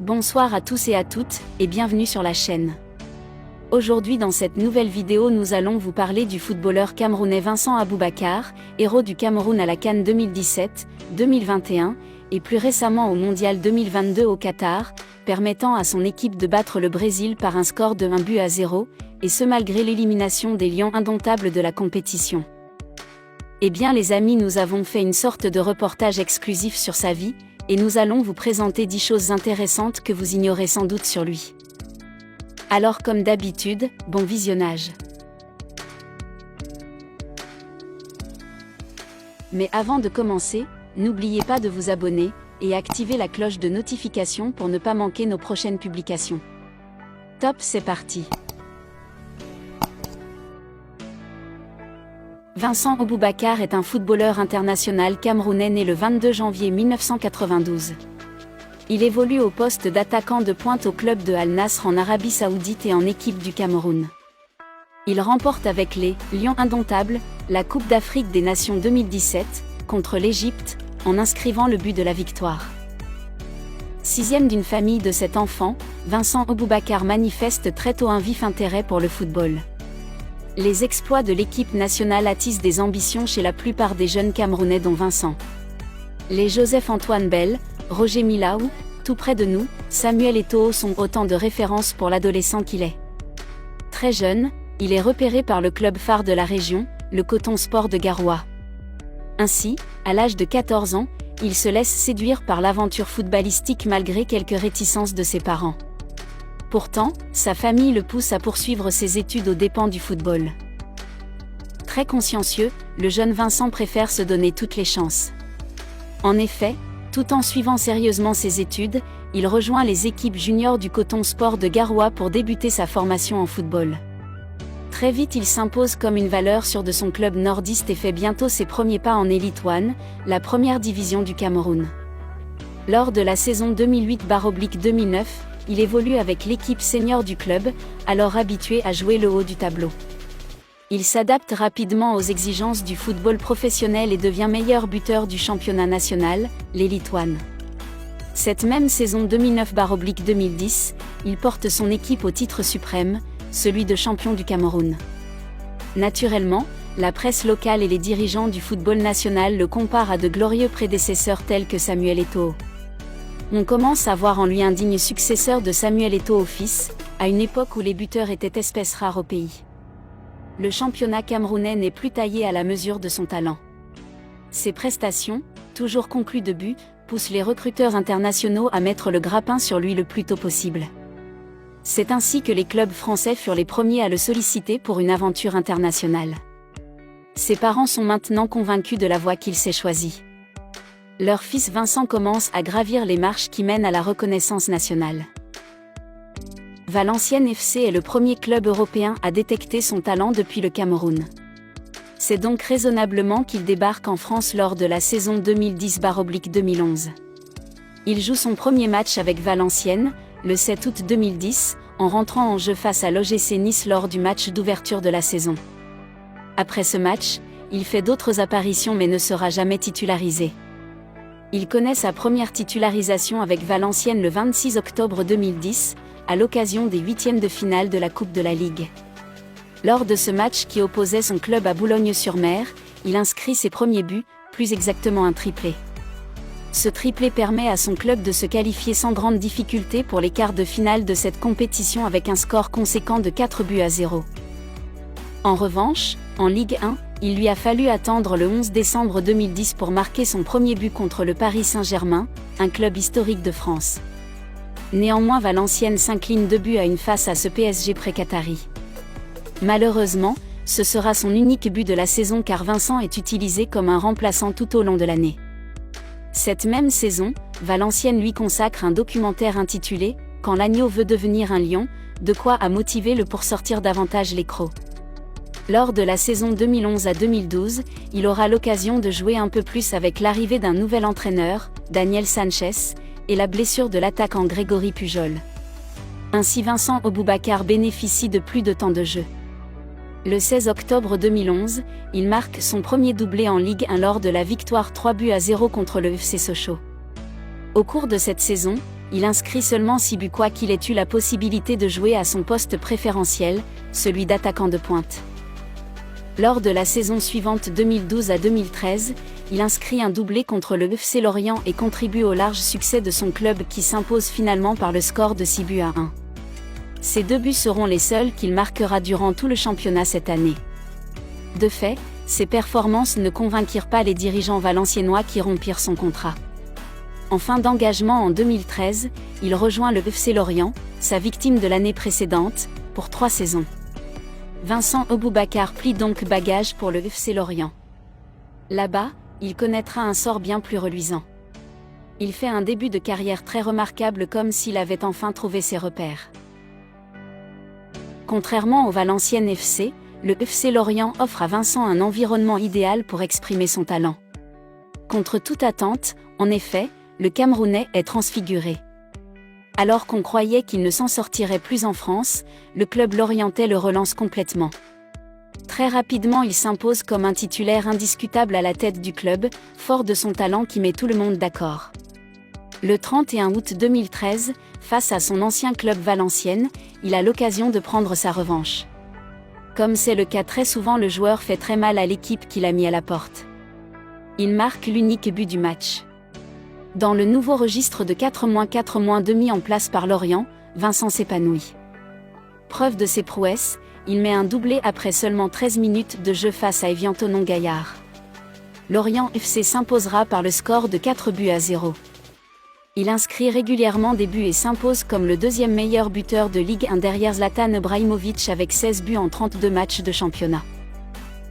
Bonsoir à tous et à toutes, et bienvenue sur la chaîne. Aujourd'hui dans cette nouvelle vidéo nous allons vous parler du footballeur camerounais Vincent Aboubakar, héros du Cameroun à la CAN 2017, 2021, et plus récemment au Mondial 2022 au Qatar, permettant à son équipe de battre le Brésil par un score de 1-0, et ce malgré l'élimination des Lions indomptables de la compétition. Eh bien les amis, nous avons fait une sorte de reportage exclusif sur sa vie, et nous allons vous présenter 10 choses intéressantes que vous ignorez sans doute sur lui. Alors comme d'habitude, bon visionnage. Mais avant de commencer, n'oubliez pas de vous abonner, et activer la cloche de notification pour ne pas manquer nos prochaines publications. Top, c'est parti. Vincent Aboubakar est un footballeur international camerounais né le 22 janvier 1992. Il évolue au poste d'attaquant de pointe au club de Al Nasr en Arabie Saoudite et en équipe du Cameroun. Il remporte avec les Lions indomptables la Coupe d'Afrique des Nations 2017 contre l'Égypte en inscrivant le but de la victoire. Sixième d'une famille de 7 enfants, Vincent Aboubakar manifeste très tôt un vif intérêt pour le football. Les exploits de l'équipe nationale attisent des ambitions chez la plupart des jeunes Camerounais dont Vincent. Les Joseph-Antoine Bell, Roger Milaou, tout près de nous, Samuel Eto'o sont autant de références pour l'adolescent qu'il est. Très jeune, il est repéré par le club phare de la région, le Coton Sport de Garoua. Ainsi, à l'âge de 14 ans, il se laisse séduire par l'aventure footballistique malgré quelques réticences de ses parents. Pourtant, sa famille le pousse à poursuivre ses études aux dépens du football. Très consciencieux, le jeune Vincent préfère se donner toutes les chances. En effet, tout en suivant sérieusement ses études, il rejoint les équipes juniors du Coton Sport de Garoua pour débuter sa formation en football. Très vite il s'impose comme une valeur sûre de son club nordiste et fait bientôt ses premiers pas en Elite One, la première division du Cameroun. Lors de la saison 2008/2009, il évolue avec l'équipe senior du club, alors habitué à jouer le haut du tableau. Il s'adapte rapidement aux exigences du football professionnel et devient meilleur buteur du championnat national, l'Elite One. Cette même saison 2009/2010, il porte son équipe au titre suprême, celui de champion du Cameroun. Naturellement, la presse locale et les dirigeants du football national le comparent à de glorieux prédécesseurs tels que Samuel Eto'o. On commence à voir en lui un digne successeur de Samuel Eto'o fils, à une époque où les buteurs étaient espèce rare au pays. Le championnat camerounais n'est plus taillé à la mesure de son talent. Ses prestations, toujours conclues de buts, poussent les recruteurs internationaux à mettre le grappin sur lui le plus tôt possible. C'est ainsi que les clubs français furent les premiers à le solliciter pour une aventure internationale. Ses parents sont maintenant convaincus de la voie qu'il s'est choisie. Leur fils Vincent commence à gravir les marches qui mènent à la reconnaissance nationale. Valenciennes FC est le premier club européen à détecter son talent depuis le Cameroun. C'est donc raisonnablement qu'il débarque en France lors de la saison 2010/2011. Il joue son premier match avec Valenciennes, le 7 août 2010, en rentrant en jeu face à l'OGC Nice lors du match d'ouverture de la saison. Après ce match, il fait d'autres apparitions mais ne sera jamais titularisé. Il connaît sa première titularisation avec Valenciennes le 26 octobre 2010, à l'occasion des huitièmes de finale de la Coupe de la Ligue. Lors de ce match qui opposait son club à Boulogne-sur-Mer, il inscrit ses premiers buts, plus exactement un triplé. Ce triplé permet à son club de se qualifier sans grande difficulté pour les quarts de finale de cette compétition avec un score conséquent de 4-0. En revanche, en Ligue 1, il lui a fallu attendre le 11 décembre 2010 pour marquer son premier but contre le Paris Saint-Germain, un club historique de France. Néanmoins Valenciennes s'incline 2-1 face à ce PSG pré-qatari. Malheureusement, ce sera son unique but de la saison car Vincent est utilisé comme un remplaçant tout au long de l'année. Cette même saison, Valenciennes lui consacre un documentaire intitulé « Quand l'agneau veut devenir un lion », de quoi a motivé le pour sortir davantage les crocs. Lors de la saison 2011 à 2012, il aura l'occasion de jouer un peu plus avec l'arrivée d'un nouvel entraîneur, Daniel Sanchez, et la blessure de l'attaquant Grégory Pujol. Ainsi Vincent Aboubakar bénéficie de plus de temps de jeu. Le 16 octobre 2011, il marque son premier doublé en Ligue 1 lors de la victoire 3-0 contre le FC Sochaux. Au cours de cette saison, il inscrit seulement 6 buts quoiqu'il ait eu la possibilité de jouer à son poste préférentiel, celui d'attaquant de pointe. Lors de la saison suivante 2012 à 2013, il inscrit un doublé contre le FC Lorient et contribue au large succès de son club qui s'impose finalement par le score de 6 buts à 1. Ces 2 buts seront les seuls qu'il marquera durant tout le championnat cette année. De fait, ses performances ne convainquirent pas les dirigeants valenciennois qui rompirent son contrat. En fin d'engagement en 2013, il rejoint le FC Lorient, sa victime de l'année précédente, pour 3 saisons. Vincent Aboubakar plie donc bagage pour le FC Lorient. Là-bas, il connaîtra un sort bien plus reluisant. Il fait un début de carrière très remarquable comme s'il avait enfin trouvé ses repères. Contrairement au Valenciennes FC, le FC Lorient offre à Vincent un environnement idéal pour exprimer son talent. Contre toute attente, en effet, le Camerounais est transfiguré. Alors qu'on croyait qu'il ne s'en sortirait plus en France, le club lorientais le relance complètement. Très rapidement il s'impose comme un titulaire indiscutable à la tête du club, fort de son talent qui met tout le monde d'accord. Le 31 août 2013, face à son ancien club Valenciennes, il a l'occasion de prendre sa revanche. Comme c'est le cas très souvent, le joueur fait très mal à l'équipe qu'il a mis à la porte. Il marque l'unique but du match. Dans le nouveau registre de 4-4-2 mis en place par Lorient, Vincent s'épanouit. Preuve de ses prouesses, il met un doublé après seulement 13 minutes de jeu face à Evian Tonon-Gaillard. Lorient FC s'imposera par le score de 4 buts à 0. Il inscrit régulièrement des buts et s'impose comme le 2e meilleur buteur de Ligue 1 derrière Zlatan Ibrahimovic avec 16 buts en 32 matchs de championnat.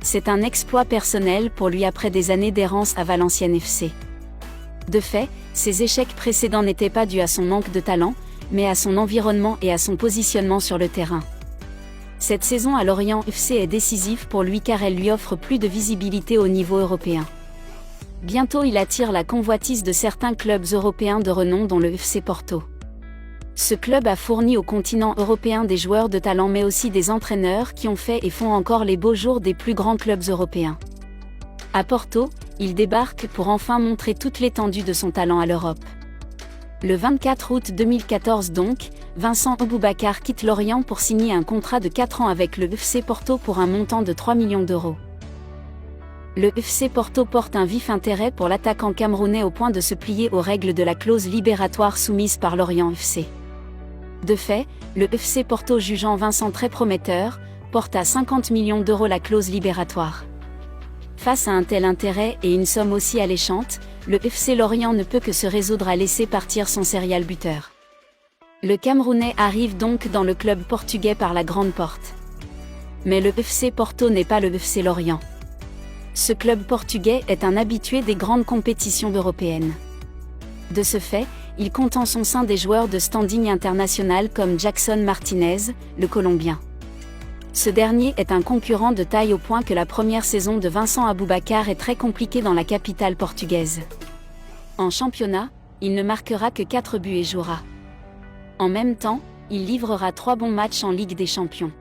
C'est un exploit personnel pour lui après des années d'errance à Valenciennes FC. De fait, ses échecs précédents n'étaient pas dus à son manque de talent, mais à son environnement et à son positionnement sur le terrain. Cette saison à Lorient FC est décisive pour lui car elle lui offre plus de visibilité au niveau européen. Bientôt il attire la convoitise de certains clubs européens de renom dont le FC Porto. Ce club a fourni au continent européen des joueurs de talent mais aussi des entraîneurs qui ont fait et font encore les beaux jours des plus grands clubs européens. À Porto, il débarque pour enfin montrer toute l'étendue de son talent à l'Europe. Le 24 août 2014 donc, Vincent Aboubakar quitte Lorient pour signer un contrat de 4 ans avec le FC Porto pour un montant de 3 millions d'euros. Le FC Porto porte un vif intérêt pour l'attaquant camerounais au point de se plier aux règles de la clause libératoire soumise par Lorient FC. De fait, le FC Porto jugeant Vincent très prometteur, porte à 50 millions d'euros la clause libératoire. Face à un tel intérêt et une somme aussi alléchante, le FC Lorient ne peut que se résoudre à laisser partir son serial buteur. Le Camerounais arrive donc dans le club portugais par la grande porte. Mais le FC Porto n'est pas le FC Lorient. Ce club portugais est un habitué des grandes compétitions européennes. De ce fait, il compte en son sein des joueurs de standing international comme Jackson Martinez, le Colombien. Ce dernier est un concurrent de taille au point que la première saison de Vincent Aboubakar est très compliquée dans la capitale portugaise. En championnat, il ne marquera que 4 buts et jouera. En même temps, il livrera 3 bons matchs en Ligue des Champions.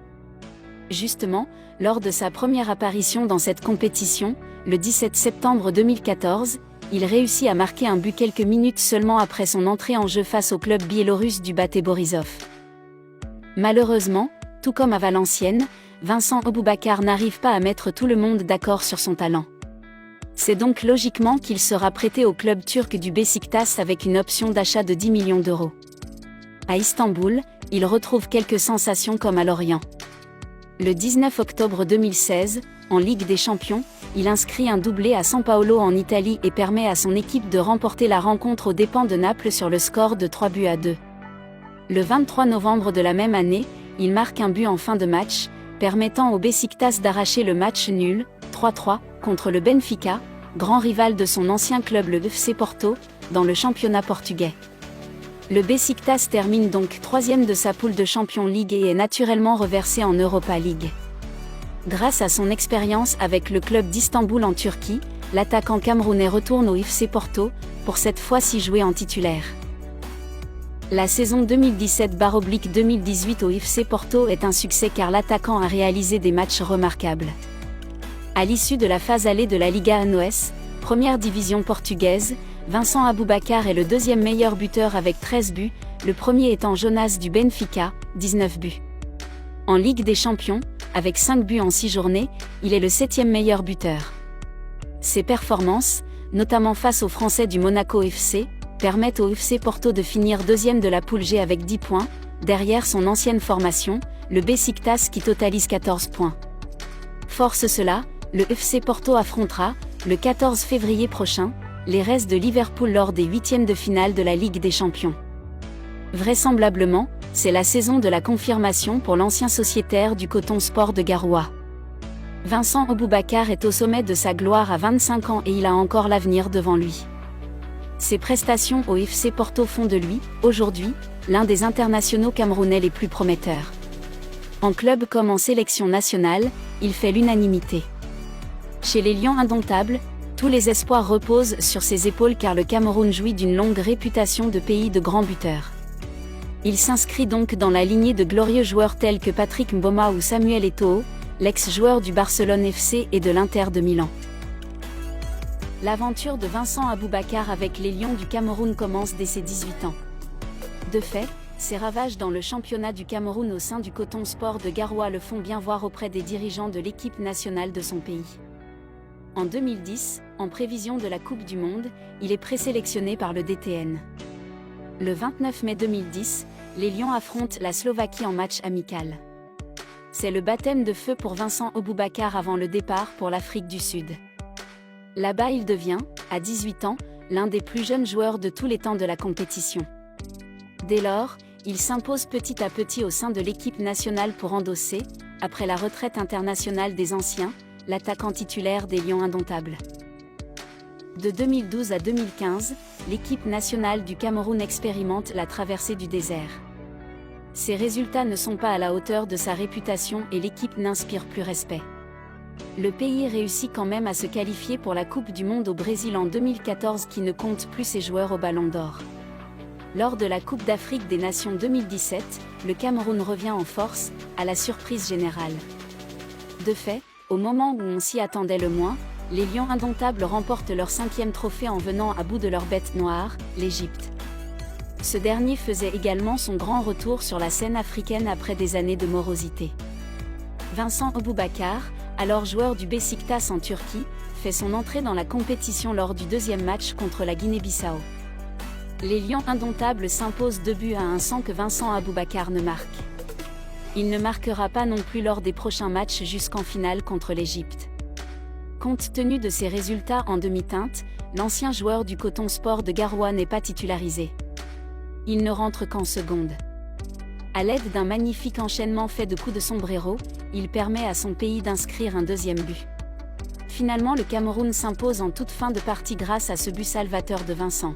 Justement, lors de sa première apparition dans cette compétition, le 17 septembre 2014, il réussit à marquer un but quelques minutes seulement après son entrée en jeu face au club biélorusse du Bate Borisov. Malheureusement, tout comme à Valenciennes, Vincent Aboubakar n'arrive pas à mettre tout le monde d'accord sur son talent. C'est donc logiquement qu'il sera prêté au club turc du Beşiktaş avec une option d'achat de 10 millions d'euros. À Istanbul, il retrouve quelques sensations comme à Lorient. Le 19 octobre 2016, en Ligue des Champions, il inscrit un doublé à San Paolo en Italie et permet à son équipe de remporter la rencontre aux dépens de Naples sur le score de 3 buts à 2. Le 23 novembre de la même année, il marque un but en fin de match, permettant au Beşiktaş d'arracher le match nul, 3-3, contre le Benfica, grand rival de son ancien club le FC Porto, dans le championnat portugais. Le Beşiktaş termine donc 3e de sa poule de Champions League et est naturellement reversé en Europa League. Grâce à son expérience avec le club d'Istanbul en Turquie, l'attaquant camerounais retourne au FC Porto, pour cette fois-ci jouer en titulaire. La saison 2017/2018 au FC Porto est un succès car l'attaquant a réalisé des matchs remarquables. À l'issue de la phase allée de la Liga ANOS, première division portugaise, Vincent Aboubakar est le deuxième meilleur buteur avec 13 buts, le premier étant Jonas du Benfica, 19 buts. En Ligue des Champions, avec 5 buts en 6 journées, il est le 7e meilleur buteur. Ses performances, notamment face aux Français du Monaco FC, permettent au FC Porto de finir deuxième de la poule G avec 10 points, derrière son ancienne formation, le Beşiktaş qui totalise 14 points. Force cela, le FC Porto affrontera, le 14 février prochain, les Reds de Liverpool lors des huitièmes de finale de la Ligue des Champions. Vraisemblablement, c'est la saison de la confirmation pour l'ancien sociétaire du Coton Sport de Garoua. Vincent Aboubakar est au sommet de sa gloire à 25 ans et il a encore l'avenir devant lui. Ses prestations au FC Porto font de lui, aujourd'hui, l'un des internationaux camerounais les plus prometteurs. En club comme en sélection nationale, il fait l'unanimité. Chez les Lions indomptables, tous les espoirs reposent sur ses épaules car le Cameroun jouit d'une longue réputation de pays de grands buteurs. Il s'inscrit donc dans la lignée de glorieux joueurs tels que Patrick Mboma ou Samuel Eto'o, l'ex-joueur du Barcelone FC et de l'Inter de Milan. L'aventure de Vincent Aboubakar avec les Lions du Cameroun commence dès ses 18 ans. De fait, ses ravages dans le championnat du Cameroun au sein du Coton Sport de Garoua le font bien voir auprès des dirigeants de l'équipe nationale de son pays. En 2010, en prévision de la Coupe du Monde, il est présélectionné par le DTN. Le 29 mai 2010, les Lions affrontent la Slovaquie en match amical. C'est le baptême de feu pour Vincent Aboubakar avant le départ pour l'Afrique du Sud. Là-bas il devient, à 18 ans, l'un des plus jeunes joueurs de tous les temps de la compétition. Dès lors, il s'impose petit à petit au sein de l'équipe nationale pour endosser, après la retraite internationale des anciens, l'attaquant titulaire des Lions indomptables. De 2012 à 2015, l'équipe nationale du Cameroun expérimente la traversée du désert. Ses résultats ne sont pas à la hauteur de sa réputation et l'équipe n'inspire plus respect. Le pays réussit quand même à se qualifier pour la Coupe du Monde au Brésil en 2014 qui ne compte plus ses joueurs au Ballon d'Or. Lors de la Coupe d'Afrique des Nations 2017, le Cameroun revient en force, à la surprise générale. De fait, au moment où on s'y attendait le moins, les Lions indomptables remportent leur 5e trophée en venant à bout de leur bête noire, l'Égypte. Ce dernier faisait également son grand retour sur la scène africaine après des années de morosité. Vincent Aboubakar, alors joueur du Beşiktaş en Turquie, fait son entrée dans la compétition lors du deuxième match contre la Guinée-Bissau. Les Lions indomptables s'imposent 2-1 sans que Vincent Aboubakar ne marque. Il ne marquera pas non plus lors des prochains matchs jusqu'en finale contre l'Égypte. Compte tenu de ses résultats en demi-teinte, l'ancien joueur du Coton Sport de Garoua n'est pas titularisé. Il ne rentre qu'en seconde. À l'aide d'un magnifique enchaînement fait de coups de sombrero, il permet à son pays d'inscrire un deuxième but. Finalement le Cameroun s'impose en toute fin de partie grâce à ce but salvateur de Vincent.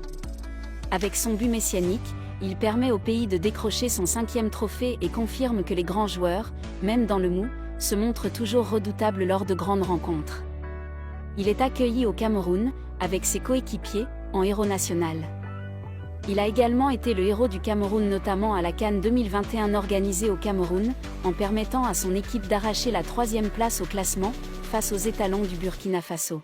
Avec son but messianique, il permet au pays de décrocher son 5e trophée et confirme que les grands joueurs, même dans le mou, se montrent toujours redoutables lors de grandes rencontres. Il est accueilli au Cameroun, avec ses coéquipiers, en héros national. Il a également été le héros du Cameroun notamment à la CAN 2021 organisée au Cameroun, en permettant à son équipe d'arracher la 3e place au classement, face aux étalons du Burkina Faso.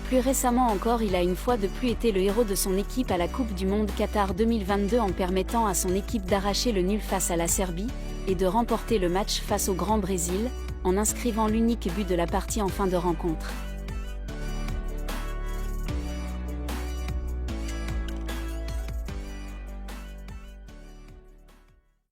Plus récemment encore il a une fois de plus été le héros de son équipe à la Coupe du Monde Qatar 2022 en permettant à son équipe d'arracher le nul face à la Serbie, et de remporter le match face au Grand Brésil, en inscrivant l'unique but de la partie en fin de rencontre.